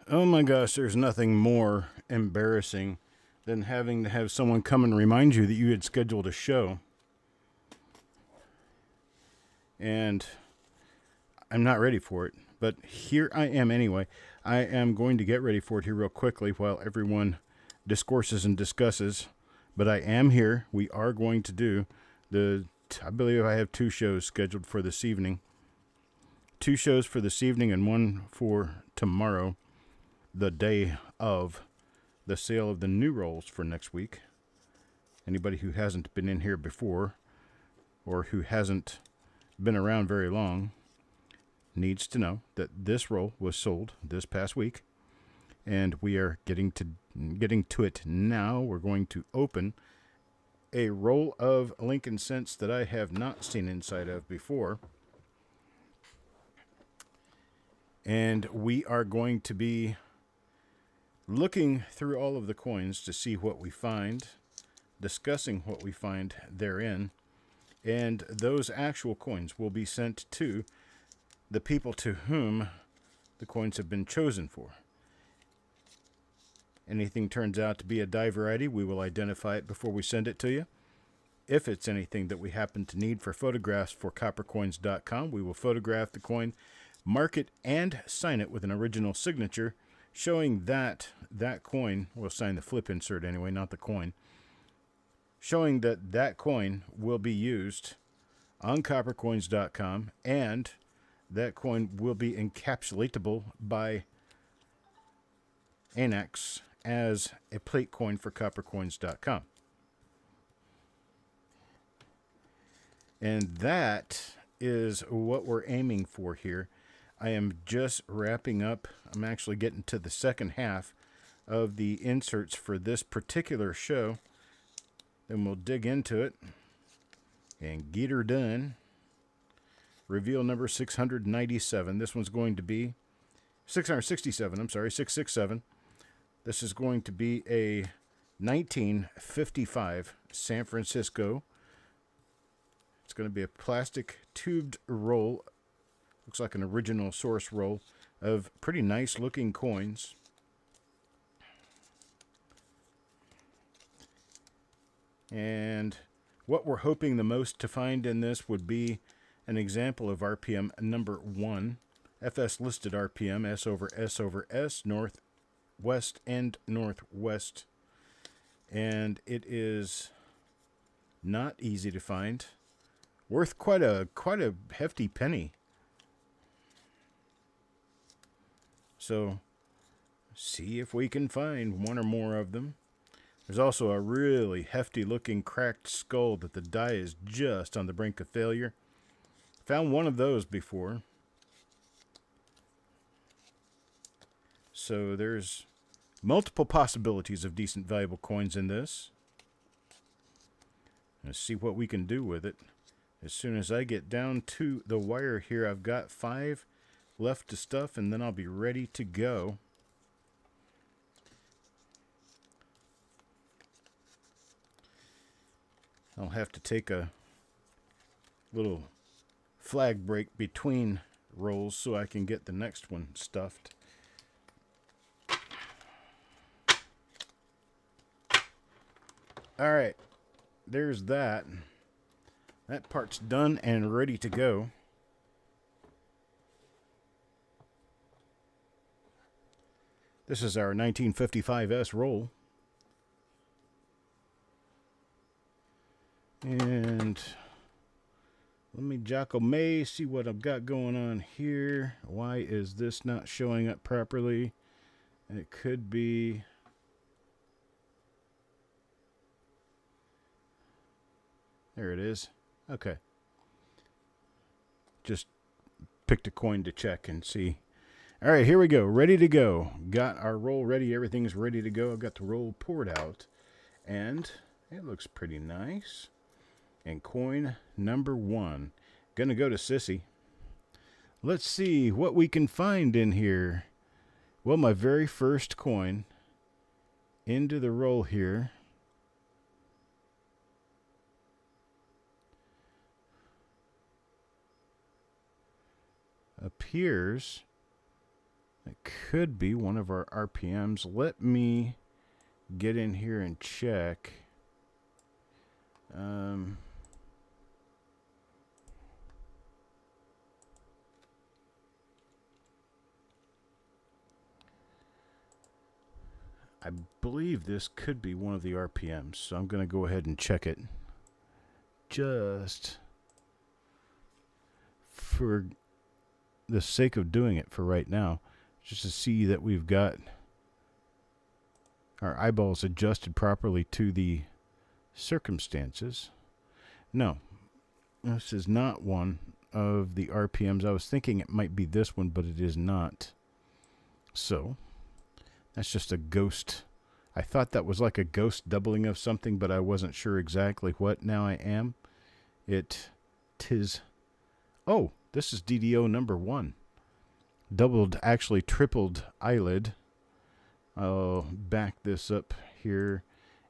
Oh my gosh, there's nothing more embarrassing than having to have someone come and remind you that you had scheduled a show. And I'm not ready for it. But here I am anyway. I am going to get ready for it here real quickly while everyone discourses and discusses. But I am here. We are going to do I believe I have 2 shows scheduled for this evening. 2 shows for this evening and 1 for tomorrow, the day of the sale of the new rolls for next week. Anybody who hasn't been in here before or who hasn't been around very long needs to know that this roll was sold this past week, and we are getting to it now. We're going to open a roll of Lincoln Cents that I have not seen inside of before, and we are going to be looking through all of the coins to see what we find, discussing what we find therein, and those actual coins will be sent to the people to whom the coins have been chosen for. Anything turns out to be a die variety, we will identify it before we send it to you. If it's anything that we happen to need for photographs for coppercoins.com, we will photograph the coin, mark it, and sign it with an original signature showing that that coin, we'll sign the flip insert anyway, not the coin, showing that that coin will be used on coppercoins.com, and that coin will be encapsulatable by Annex as a plate coin for coppercoins.com. And that is what we're aiming for here. I am just wrapping up. I'm actually getting to the second half of the inserts for this particular show. Then we'll dig into it and get her done. Reveal number 697. This one's going to be 667. I'm sorry, 667. This is going to be a 1955 San Francisco. It's going to be a plastic tubed roll. Looks like an original source roll of pretty nice looking coins. And what we're hoping the most to find in this would be an example of RPM number 1. FS listed RPM, S over S, northwest and northwest. And it is not easy to find. Worth quite a hefty penny. So, see if we can find one or more of them. There's also a really hefty looking cracked skull that the die is just on the brink of failure. Found one of those before. So there's multiple possibilities of decent valuable coins in this. Let's see what we can do with it. As soon as I get down to the wire here, I've got 5 left to stuff, and then I'll be ready to go. I'll have to take a little flag break between rolls so I can get the next one stuffed. All right, there's that. That part's done and ready to go. This is our 1955S roll. And let me Jocko May see what I've got going on here. Why is this not showing up properly? It could be... There it is. Okay. Just picked a coin to check and see. All right, here we go. Ready to go. Got our roll ready. Everything's ready to go. I've got the roll poured out. And it looks pretty nice. And coin number 1. Gonna go to Sissy. Let's see what we can find in here. Well, my very first coin into the roll here. Appears it could be one of our RPMs. Let me get in here and check. I believe this could be one of the RPMs, so I'm going to go ahead and check it just for the sake of doing it for right now, just to see that we've got our eyeballs adjusted properly to the circumstances. No, this is not one of the RPMs. I was thinking it might be this one, but it is not. So that's just a ghost. I thought that was like a ghost doubling of something, but I wasn't sure exactly what. Now I am. Tis. Oh, this is DDO number 1. Doubled, actually tripled eyelid. I'll back this up here,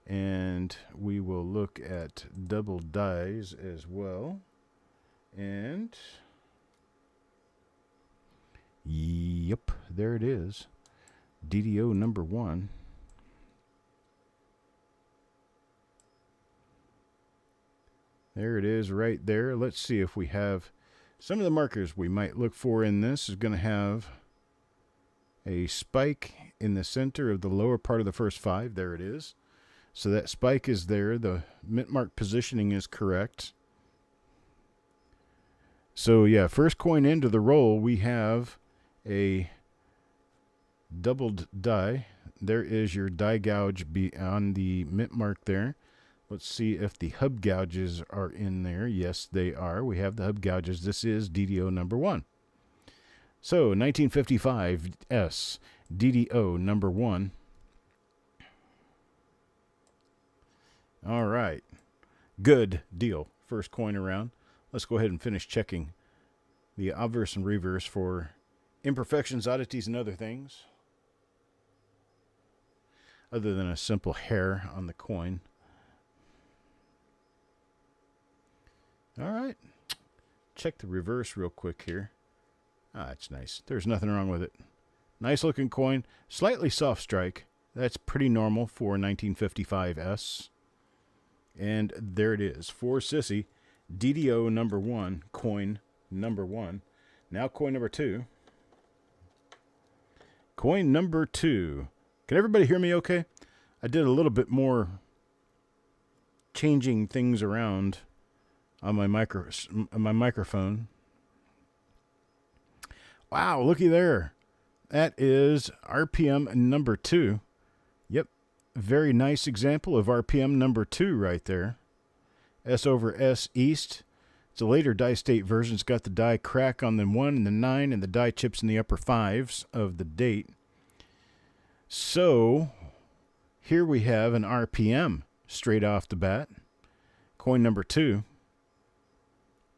and we will look at double dies as well. And yep, there it is. DDO number 1. There it is right there. Let's see if we have some of the markers we might look for in this. Is going to have a spike in the center of the lower part of the first 5. There it is. So that spike is there. The mint mark positioning is correct. So yeah, first coin into the roll, we have a doubled die. There is your die gouge on the mint mark there. Let's see if the hub gouges are in there. Yes, they are. We have the hub gouges. This is DDO number 1. So 1955 S DDO number 1. All right. Good deal. First coin around. Let's go ahead and finish checking the obverse and reverse for imperfections, oddities, and other things, other than a simple hair on the coin. All right. Check the reverse real quick here. Ah, it's nice. There's nothing wrong with it. Nice looking coin. Slightly soft strike. That's pretty normal for 1955 S. And there it is. For Sissy, DDO number 1, coin number 1. Now coin number 2. Coin number 2. Can everybody hear me okay? I did a little bit more changing things around on my microphone. Wow, looky there. That is RPM number 2. Yep, very nice example of RPM number 2 right there. S over S East. It's a later die state version. It's got the die crack on the 1 and the 9 and the die chips in the upper 5s of the date. So here we have an RPM straight off the bat. Coin number 2.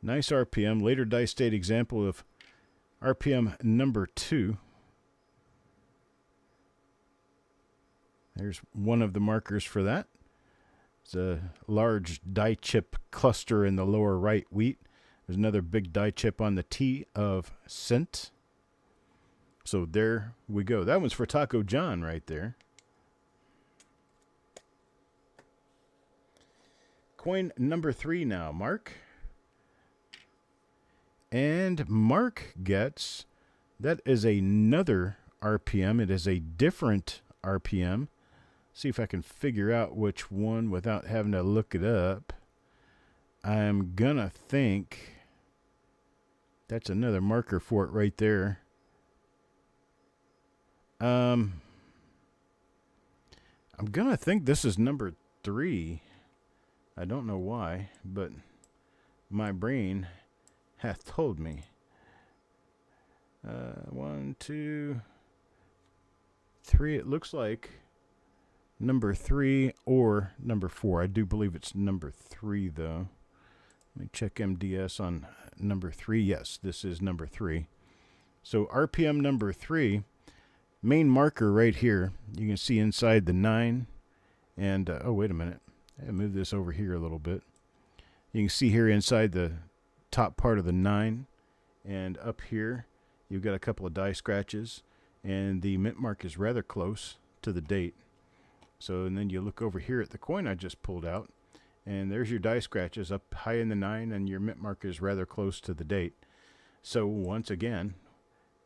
Nice RPM. Later die state example of RPM number 2. There's one of the markers for that. It's a large die chip cluster in the lower right wheat. There's another big die chip on the T of cent. So there we go. That one's for Taco John right there. Coin number 3 now, Mark. And Mark gets, that is another RPM. It is a different RPM. See if I can figure out which one without having to look it up. I'm gonna think that's another marker for it right there. I'm gonna think this is number 3. I don't know why, but my brain hath told me. 1, 2, 3. It looks like number 3 or number 4. I do believe it's number 3, though. Let me check MDS on number 3. Yes, this is number 3. So RPM number 3, main marker right here. You can see inside the 9. And, oh, wait a minute. I move this over here a little bit. You can see here inside the top part of the 9. And up here, you've got a couple of die scratches. and the mint mark is rather close to the date. So, and then you look over here at the coin I just pulled out, and there's your die scratches up high in the 9, and your mint mark is rather close to the date. So once again,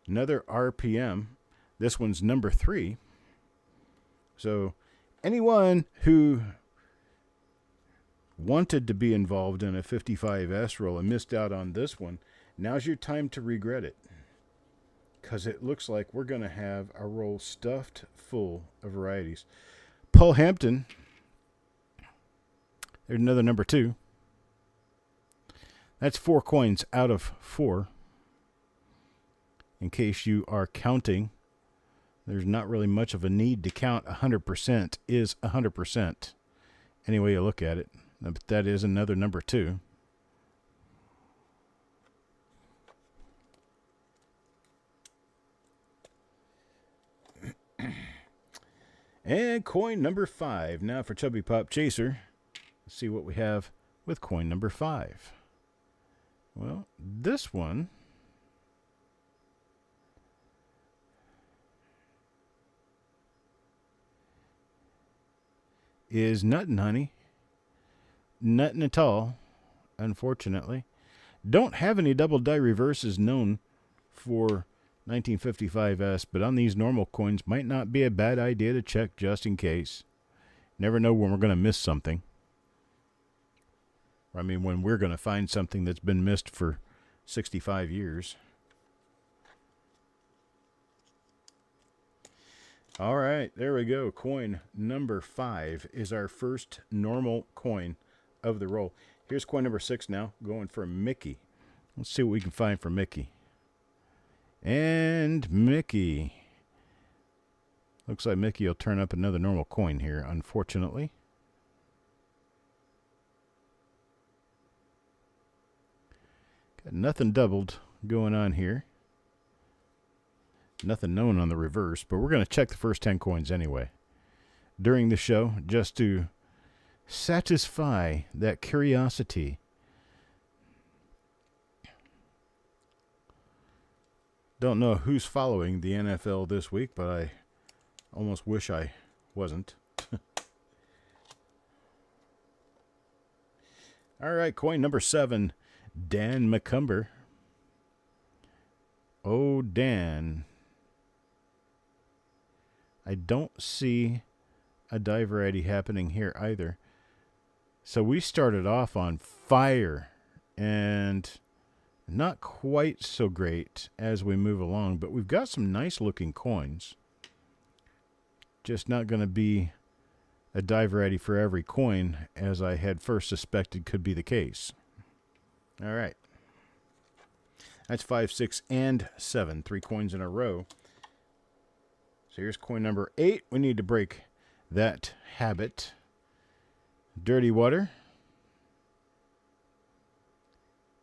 another RPM. This one's number 3. So anyone who wanted to be involved in a 55S roll and missed out on this one, now's your time to regret it. Because it looks like we're going to have a roll stuffed full of varieties. Paul Hampton, there's another number 2. That's 4 coins out of 4. In case you are counting, there's not really much of a need to count. 100% is 100%. Any way you look at it. But that is another number 2. And coin number 5. Now for Chubby Pop Chaser. Let's see what we have with coin number 5. Well, this one is Nuttin' Honey. Nuttin' at all, unfortunately. Don't have any double die reverses known for 1955S, but on these normal coins might not be a bad idea to check just in case. Never know when we're going to miss something. I mean, when we're going to find something that's been missed for 65 years. All right, there we go. Coin number 5 is our first normal coin of the roll. Here's coin number 6 now, going for Mickey. Let's see what we can find for Mickey. And Mickey. Looks like Mickey will turn up another normal coin here, unfortunately. Got nothing doubled going on here. Nothing known on the reverse, but we're going to check the first 10 coins anyway during the show just to satisfy that curiosity. Don't know who's following the NFL this week, but I almost wish I wasn't. All right, coin number 7, Dan McCumber. Oh, Dan. I don't see a die variety happening here either. So we started off on fire and not quite so great as we move along, but we've got some nice looking coins. Just not going to be a die variety for every coin, as I had first suspected could be the case. All right. That's 5, 6, and 7. 3 coins in a row. So here's coin number 8. We need to break that habit. Dirty Water.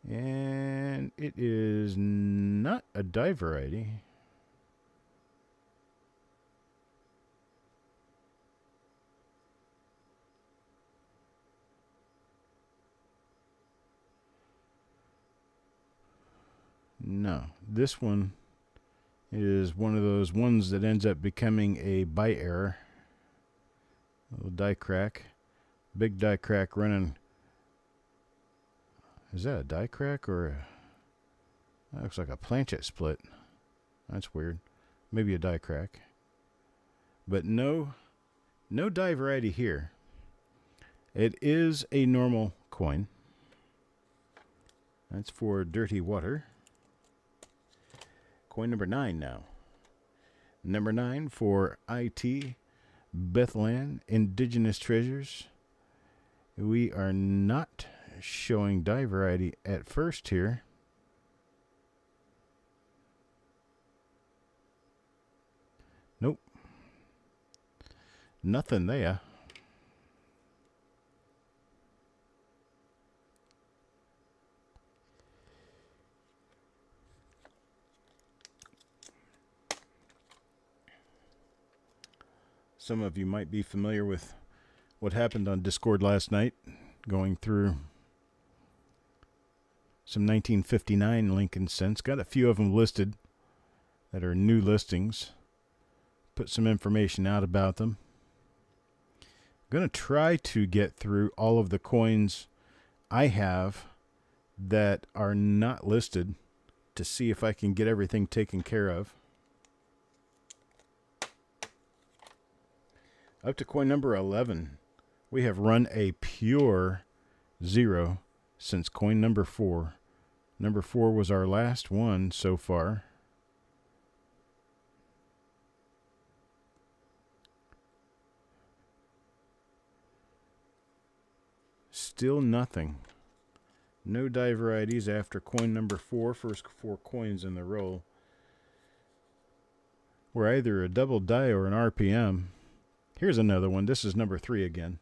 And it is not a die variety. No, this one is one of those ones that ends up becoming a by error. Little die crack. Big die crack running. Is that a die crack or that looks like a planchet split? That's weird. Maybe a die crack. But no die variety here. It is a normal coin. That's for Dirty Water. Coin number 9 now. Number 9 for IT Bethlehem Indigenous Treasures. We are not showing die variety at first here. Nope. Nothing there. Some of you might be familiar with what happened on Discord last night, going through some 1959 Lincoln cents. Got a few of them listed that are new listings. put some information out about them. I'm going to try to get through all of the coins I have that are not listed to see if I can get everything taken care of. Up to coin number 11, we have run a pure 0 since coin number 4. Number 4 was our last one so far. Still nothing. No die varieties after coin number 4, first 4 coins in the roll. We're either a double die or an RPM. Here's another one. This is number 3 again.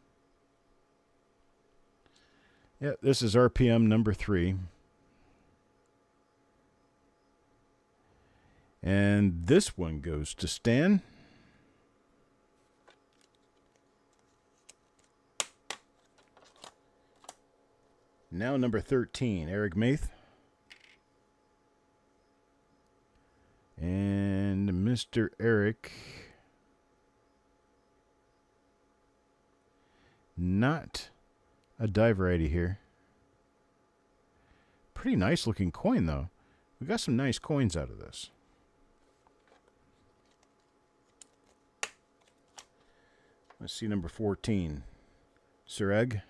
Yeah, this is RPM number 3. And this one goes to Stan. Now number 13, Eric Maith. And Mr. Eric. Not a die variety here. Pretty nice looking coin though. We got some nice coins out of this. Let's see number 14. Sureg.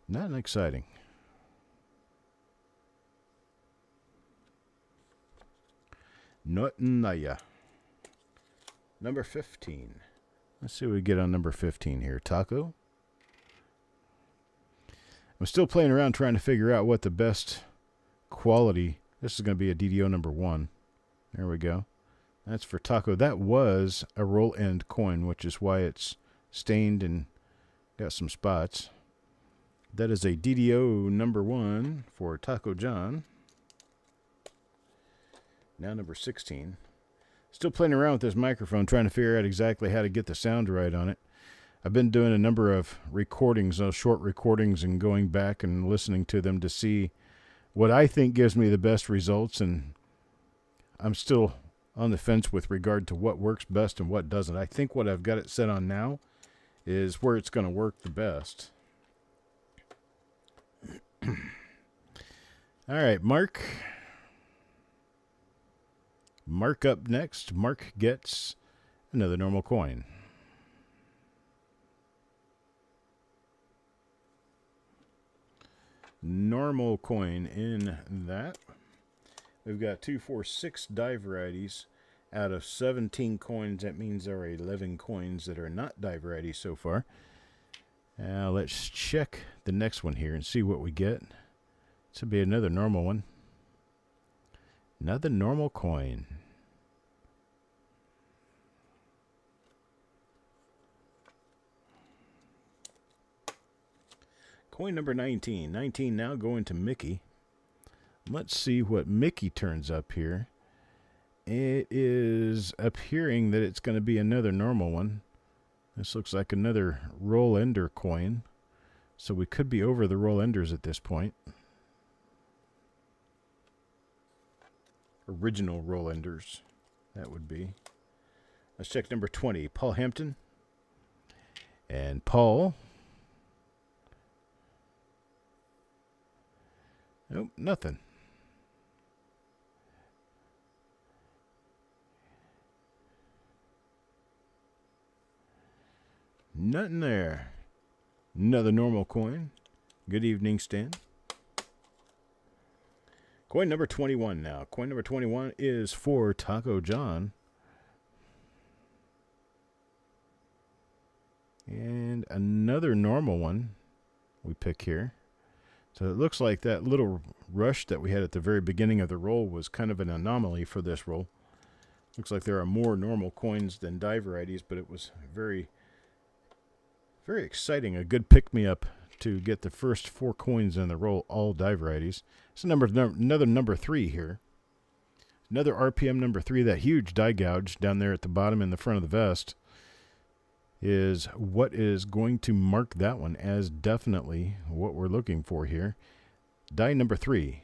Not exciting. Nothing. Number 15. Let's see what we get on number 15 here. Taco. I'm still playing around trying to figure out what the best quality. This is going to be a DDO number 1. There we go. That's for Taco. That was a roll end coin, which is why it's stained and got some spots. That is a DDO number 1 for Taco John. Now number 16. Still playing around with this microphone, trying to figure out exactly how to get the sound right on it. I've been doing a number of recordings, those short recordings, and going back and listening to them to see what I think gives me the best results, and I'm still on the fence with regard to what works best and what doesn't. I think what I've got it set on now is where it's going to work the best. All right, Mark. Mark up next. Mark gets another normal coin. Normal coin in that. We've got 2, 4, 6 die varieties out of 17 coins. That means there are 11 coins that are not die varieties so far. Now let's check the next one here and see what we get. This will be another normal one. Another normal coin. Coin number 19. 19 now going to Mickey. Let's see what Mickey turns up here. It is appearing that it's going to be another normal one. This looks like another roll ender coin. So we could be over the roll enders at this point. Original roll enders, that would be. Let's check number 20, Paul Hampton. And Paul. Nope, nothing. Nothing there. Another normal coin. Good evening, Stan. Coin number 21 now. Coin number 21 is for Taco John. And another normal one we pick here. So it looks like that little rush that we had at the very beginning of the roll was kind of an anomaly for this roll. Looks like there are more normal coins than die varieties, but it was very, very exciting. A good pick-me-up to get the first 4 coins in the roll, all die varieties. So another number 3 here. Another RPM number 3, that huge die gouge down there at the bottom in the front of the vest. is what is going to mark that one as definitely what we're looking for here. Die number 3.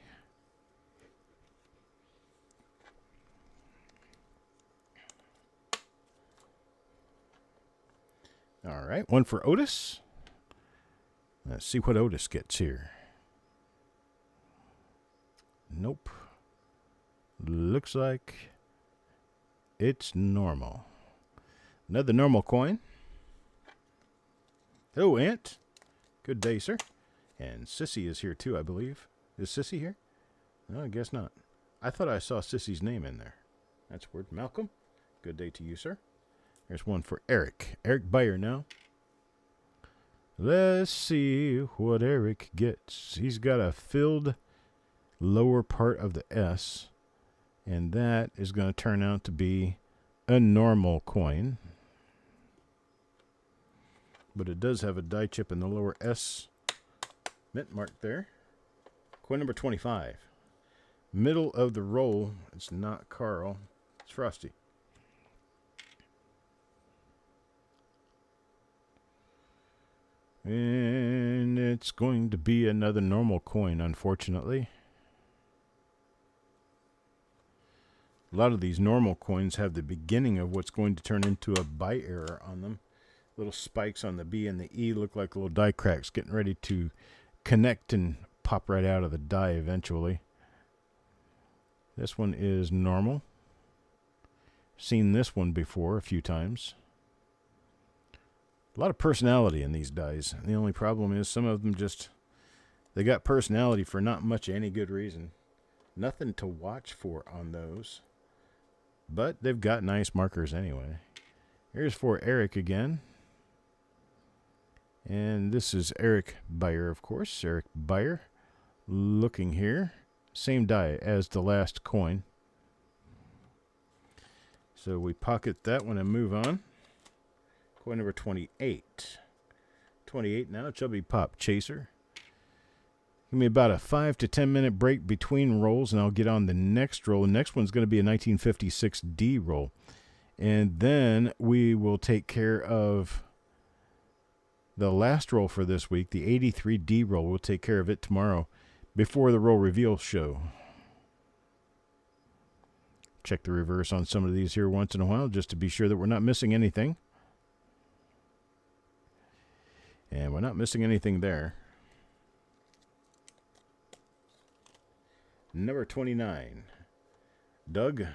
All right, one for Otis. Let's see what Otis gets here. Nope. Looks like it's normal. Another normal coin. Oh, Ant. Good day, sir. And Sissy is here too, I believe. Is Sissy here? No, I guess not. I thought I saw Sissy's name in there. That's weird. Malcolm, good day to you, sir. There's one for Eric. Eric Beyer now. Let's see what Eric gets. He's got a filled lower part of the S, and that is going to turn out to be a normal coin. But it does have a die chip in the lower S mint mark there. Coin number 25. Middle of the roll. It's not Carl. It's Frosty. And it's going to be another normal coin, unfortunately. A lot of these normal coins have the beginning of what's going to turn into a buy error on them. Little spikes on the B and the E look like little die cracks getting ready to connect and pop right out of the die eventually. This one is normal. Seen this one before a few times. A lot of personality in these dies. The only problem is some of them just, they got personality for not much any good reason. Nothing to watch for on those. But they've got nice markers anyway. Here's for Eric again. And this is Eric Beyer, of course. Eric Beyer. Looking here. Same die as the last coin. So we pocket that one and move on. Coin number 28. 28 now, Chubby Pop Chaser. Give me about a 5 to 10 minute break between rolls, and I'll get on the next roll. The next one's going to be a 1956 D roll. And then we will take care of the last roll for this week, the 83 D roll. We'll take care of it tomorrow before the roll reveal show. Check the reverse on some of these here once in a while just to be sure that we're not missing anything. And we're not missing anything there. Number 29. Doug.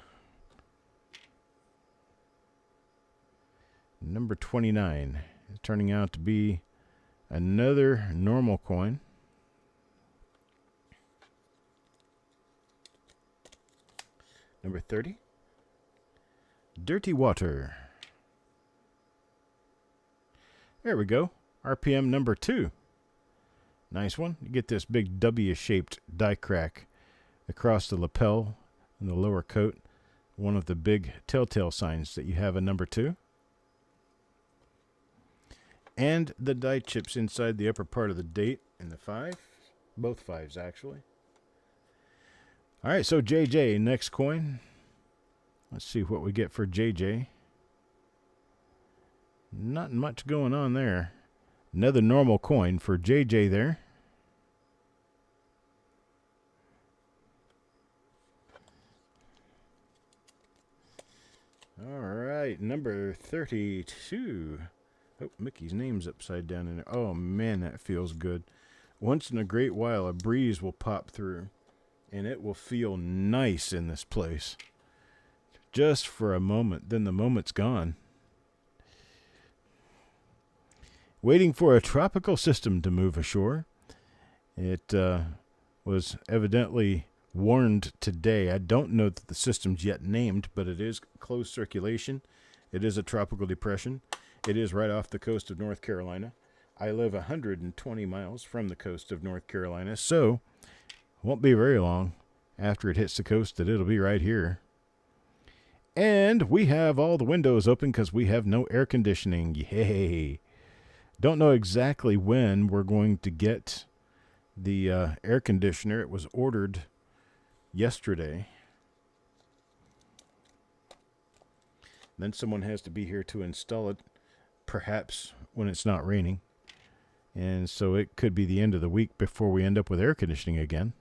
Number 29 is turning out to be another normal coin. Number 30. Dirty Water. There we go. RPM number 2. Nice one. You get this big W-shaped die crack across the lapel and the lower coat. One of the big telltale signs that you have a number 2. And the die chips inside the upper part of the date and the 5. Both 5s, actually. All right, so JJ, next coin. Let's see what we get for JJ. Not much going on there. Another normal coin for JJ there. All right, number 32. Oh, Mickey's name's upside down in there. Oh, man, that feels good. Once in a great while, a breeze will pop through, and it will feel nice in this place. Just for a moment, then the moment's gone. Waiting for a tropical system to move ashore. It was evidently warned today. I don't know that the system's yet named, but it is closed circulation. It is a tropical depression. It is right off the coast of North Carolina. I live 120 miles from the coast of North Carolina, so it won't be very long after it hits the coast that it'll be right here. And we have all the windows open because we have no air conditioning. Yay! Don't know exactly when we're going to get the air conditioner. It was ordered yesterday. Then someone has to be here to install it. perhaps when it's not raining. And so it could be the end of the week before we end up with air conditioning again.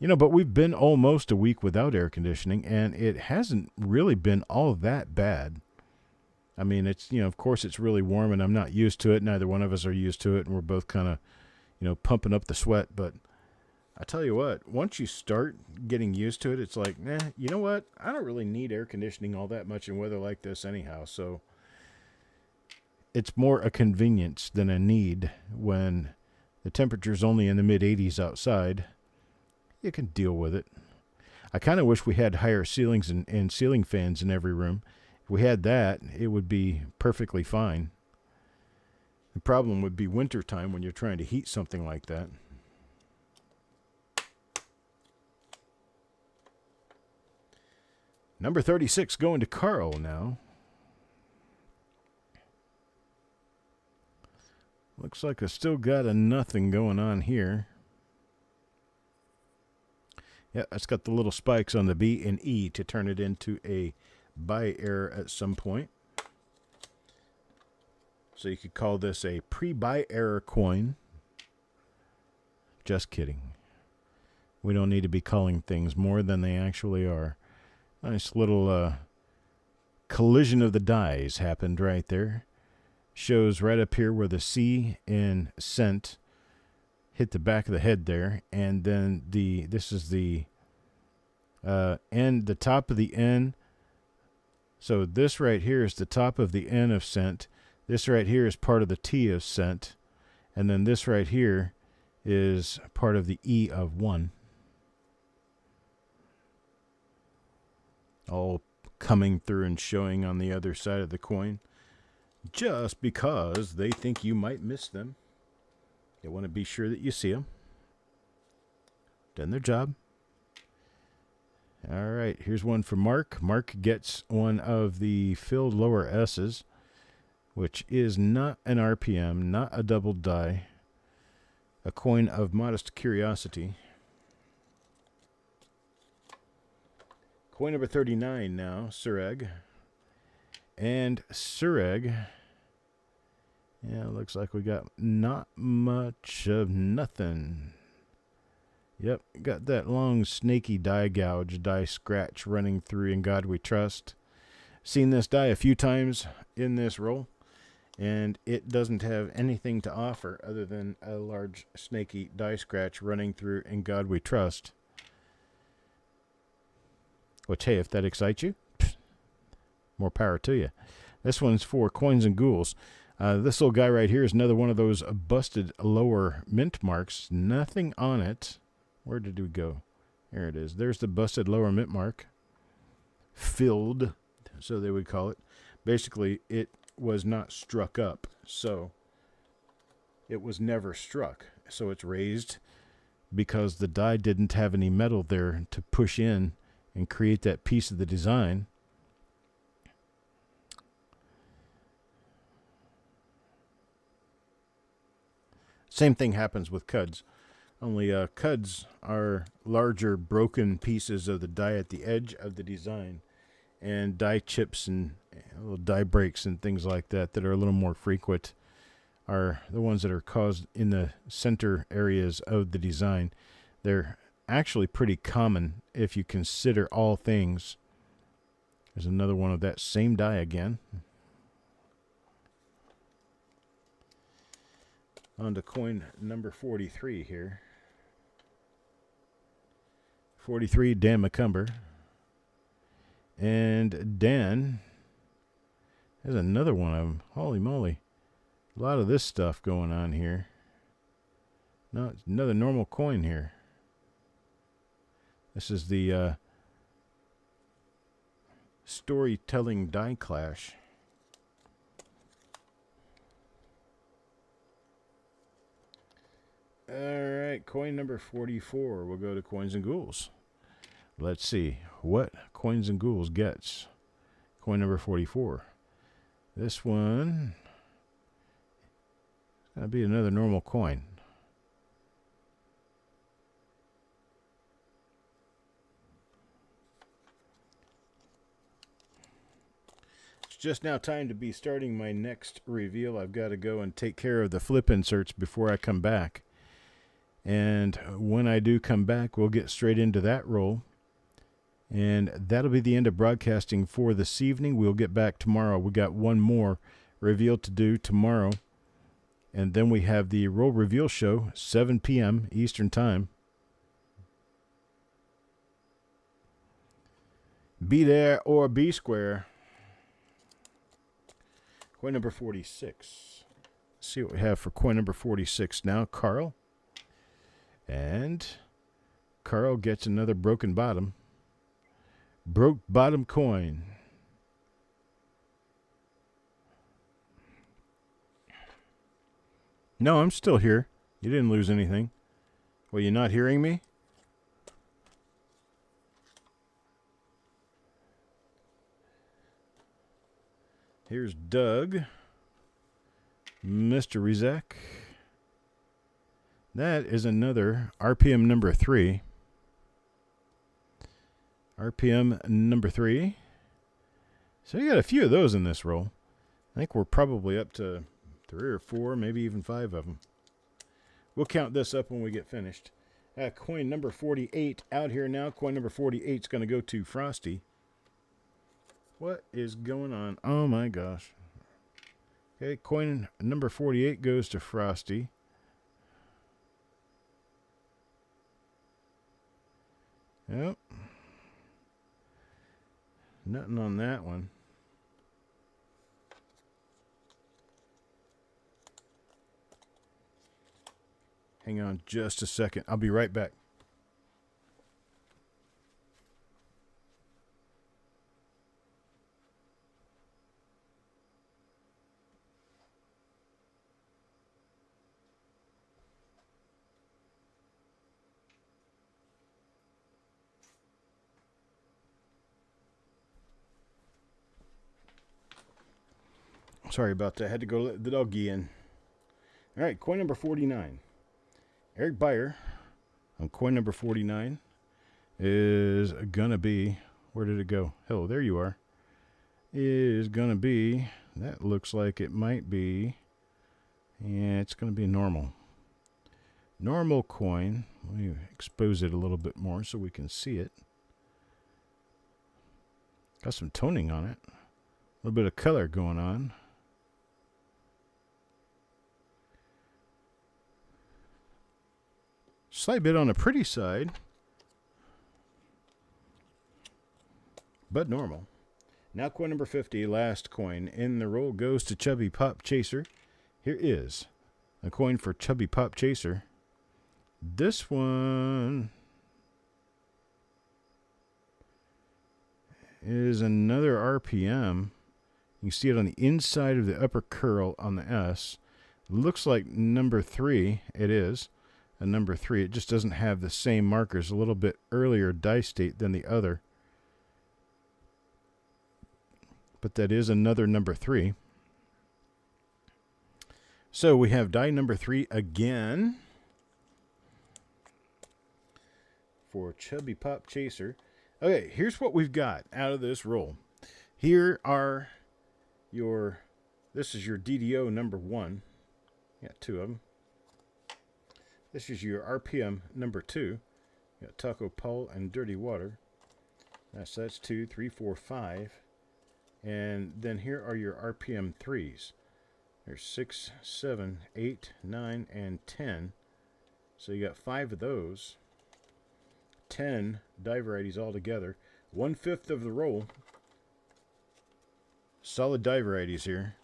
But we've been almost a week without air conditioning, and it hasn't really been all that bad. I mean, it's, of course it's really warm, and I'm not used to it. Neither one of us are used to it, and we're both kind of, pumping up the sweat. But I tell you what, once you start getting used to it, it's like, you know what? I don't really need air conditioning all that much in weather like this anyhow. So it's more a convenience than a need when the temperature's only in the mid-80s outside. You can deal with it. I kind of wish we had higher ceilings and ceiling fans in every room. If we had that, it would be perfectly fine. The problem would be wintertime when you're trying to heat something like that. Number 36 going to Carl now. Looks like I still got a nothing going on here. Yeah, it's got the little spikes on the B and E to turn it into a buy error at some point. So you could call this a pre-buy error coin. Just kidding. We don't need to be calling things more than they actually are. Nice little collision of the dies happened right there. Shows right up here where the C in cent hit the back of the head there, and then this is the end, the top of the N. So this right here is the top of the N of cent. This right here is part of the T of cent, and then this right here is part of the E of 1. All coming through and showing on the other side of the coin, just because they think you might miss them. They want to be sure that you see them. Done their job. All right, here's one for Mark. Mark gets one of the filled lower S's, which is not an RPM, not a double die, a coin of modest curiosity. Coin number 39 now, Sureg. And Sureg, yeah, looks like we got not much of nothing. Yep, got that long snaky die gouge, die scratch running through In God We Trust. Seen this die a few times in this roll, and it doesn't have anything to offer other than a large snaky die scratch running through In God We Trust. Which, hey, if that excites you, more power to you. This one's for Coins and Ghouls. This little guy right here is another one of those busted lower mint marks. Nothing on it. Where did we go? There it is. There's the busted lower mint mark. Filled, so they would call it. Basically, it was not struck up, so it was never struck. So it's raised because the die didn't have any metal there to push in and create that piece of the design. Same thing happens with cuds. Only cuds are larger broken pieces of the die at the edge of the design, and die chips and little die breaks and things like that that are a little more frequent are the ones that are caused in the center areas of the design. They're actually pretty common if you consider all things. There's another one of that same die again. On to coin number 43 here. 43, Dan McCumber. And Dan, there's another one of them. Holy moly. A lot of this stuff going on here. No, it's another normal coin here. This is the storytelling die clash. All right, coin number 44. We'll go to Coins and Ghouls. Let's see what Coins and Ghouls gets. Coin number 44. This one is going to be another normal coin. just now time to be starting my next reveal. I've got to go and take care of the flip inserts before I come back. And when I do come back, we'll get straight into that roll. And that'll be the end of broadcasting for this evening. We'll get back tomorrow. We got one more reveal to do tomorrow. And then we have the roll reveal show, 7 p.m. Eastern Time. Be there or be square. Coin number 46. Let's see what we have for coin number 46 now. Carl. And Carl gets another broken bottom. Broke bottom coin. No, I'm still here. You didn't lose anything. Well, you not hearing me? Here's Doug. Mr. Rizek. That is another RPM number 3. RPM number 3. So you got a few of those in this roll. I think we're probably up to 3 or 4, maybe even 5 of them. We'll count this up when we get finished. Coin number 48 out here now. Coin number 48 is going to go to Frosty. What is going on? Oh my gosh. Okay, coin number 48 goes to Frosty. Yep. Nothing on that one. Hang on just a second. I'll be right back. Sorry about that. I had to go let the doggy in. All right, coin number 49. Eric Beyer on coin number 49 is going to be, where did it go? Hello, there you are. Is going to be, that looks like it might be, yeah, it's going to be normal. Normal coin. Let me expose it a little bit more so we can see it. Got some toning on it. A little bit of color going on. Slight bit on the pretty side, but normal. Now coin number 50, last coin in the roll, goes to Chubby Pop Chaser. Here is a coin for Chubby Pop Chaser. This one is another RPM. You can see it on the inside of the upper curl on the S. Looks like number 3. It is a number 3. It just doesn't have the same markers. A little bit earlier dice date than the other. But that is another number 3. So we have die number 3 again for Chubby Pop Chaser. Okay, here's what we've got out of this roll. Here are your, this is your DDO number 1. You got 2 of them. This is your RPM number 2. You got Taco Paul and Dirty Water. That's 2, 3, 4, 5. And then here are your RPM 3s. There's 6, 7, 8, 9, and 10. So you got 5 of those. 10 die varieties altogether. 1/5 of the roll. Solid die varieties here.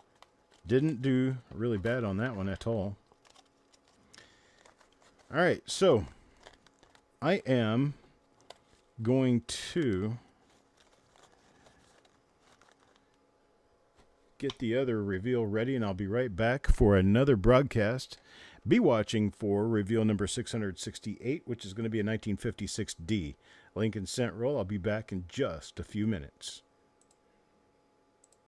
Didn't do really bad on that one at all. All right, so I am going to get the other reveal ready, and I'll be right back for another broadcast. Be watching for reveal number 668, which is going to be a 1956D Lincoln cent roll. I'll be back in just a few minutes.